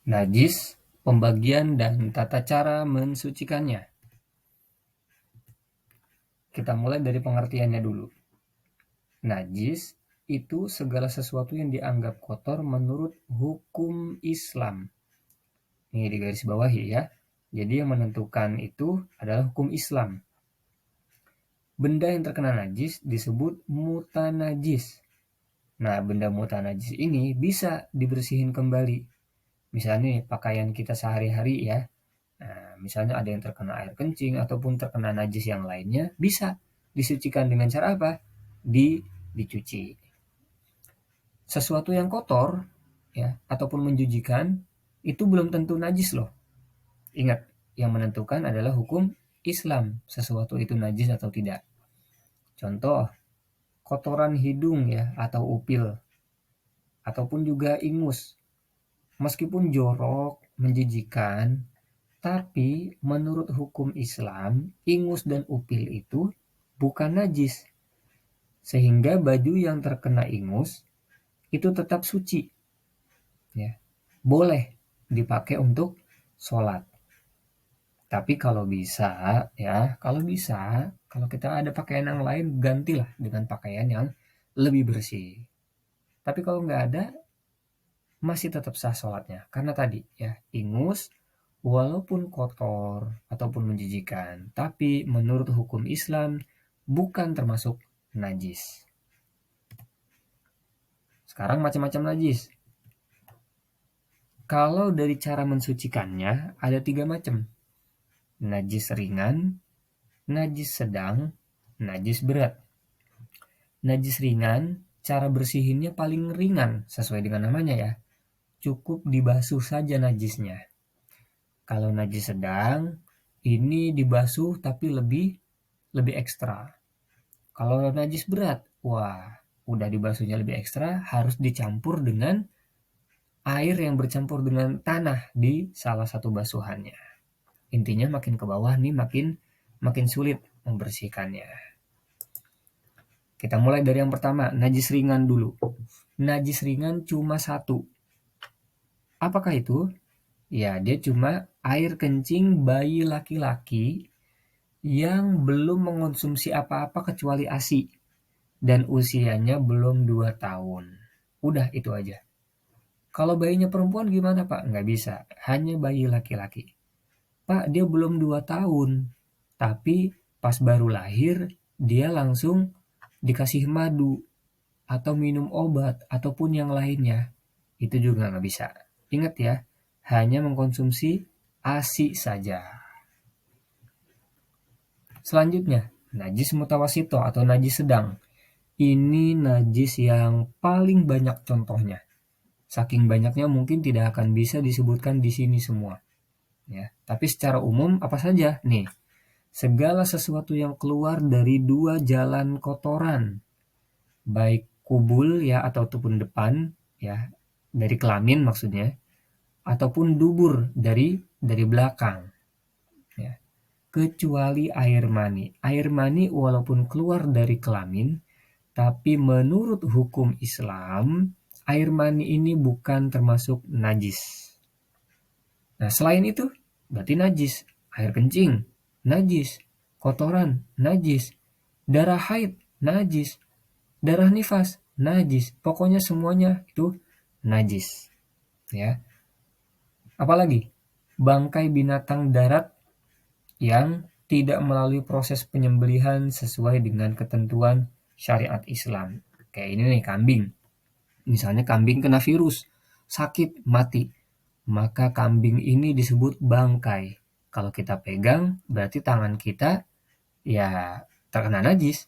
Najis, pembagian dan tata cara mensucikannya. Kita mulai dari pengertiannya dulu. Najis itu segala sesuatu yang dianggap kotor menurut hukum Islam. Ini di garis bawahi ya. Jadi yang menentukan itu adalah hukum Islam. Benda yang terkena najis disebut mutanajis. Nah, benda mutanajis ini bisa dibersihin kembali. Misalnya pakaian kita sehari-hari ya. Nah, misalnya ada yang terkena air kencing ataupun terkena najis yang lainnya, bisa disucikan dengan cara apa? Dicuci. Sesuatu yang kotor ya ataupun menjijikan itu belum tentu najis loh. Ingat, yang menentukan adalah hukum Islam, sesuatu itu najis atau tidak. Contoh, kotoran hidung ya atau upil ataupun juga ingus. Meskipun jorok, menjijikan, tapi menurut hukum Islam, ingus dan upil itu bukan najis. Sehingga baju yang terkena ingus itu tetap suci. Ya. Boleh dipakai untuk sholat. Tapi kalau bisa, kalau kita ada pakaian yang lain, gantilah dengan pakaian yang lebih bersih. Tapi kalau nggak ada, masih tetap sah sholatnya. Karena tadi ya, ingus walaupun kotor ataupun menjijikan, tapi menurut hukum Islam bukan termasuk najis. Sekarang macam-macam najis. Kalau dari cara mensucikannya ada 3 macam. Najis ringan, najis sedang, najis berat. Najis ringan, cara bersihinnya paling ringan sesuai dengan namanya ya. Cukup dibasuh saja najisnya. Kalau najis sedang, ini dibasuh tapi lebih ekstra. Kalau najis berat, wah, udah dibasuhnya lebih ekstra, harus dicampur dengan air yang bercampur dengan tanah di salah satu basuhannya. Intinya makin ke bawah nih makin sulit membersihkannya. Kita mulai dari yang pertama, najis ringan dulu. Najis ringan cuma satu. Apakah itu? Ya, dia cuma air kencing bayi laki-laki yang belum mengonsumsi apa-apa kecuali ASI dan usianya belum 2 tahun. Udah itu aja. Kalau bayinya perempuan gimana Pak? Nggak bisa, hanya bayi laki-laki. Pak, dia belum 2 tahun, tapi pas baru lahir dia langsung dikasih madu atau minum obat ataupun yang lainnya. Itu juga nggak bisa. Ingat ya, hanya mengkonsumsi ASI saja. Selanjutnya, najis mutawasito atau najis sedang. Ini najis yang paling banyak contohnya. Saking banyaknya mungkin tidak akan bisa disebutkan di sini semua. Ya, tapi secara umum apa saja? Nih, segala sesuatu yang keluar dari 2 jalan kotoran, baik kubul ya ataupun depan ya, dari kelamin maksudnya, ataupun dubur dari belakang. Ya. Kecuali air mani. Air mani walaupun keluar dari kelamin, tapi menurut hukum Islam, air mani ini bukan termasuk najis. Nah, selain itu, berarti najis. Air kencing, najis. Kotoran, najis. Darah haid, najis. Darah nifas, najis. Pokoknya semuanya itu najis. Ya. Apalagi? Bangkai binatang darat yang tidak melalui proses penyembelihan sesuai dengan ketentuan syariat Islam. Kayak ini nih, kambing. Misalnya kambing kena virus, sakit, mati. Maka kambing ini disebut bangkai. Kalau kita pegang, berarti tangan kita ya terkena najis.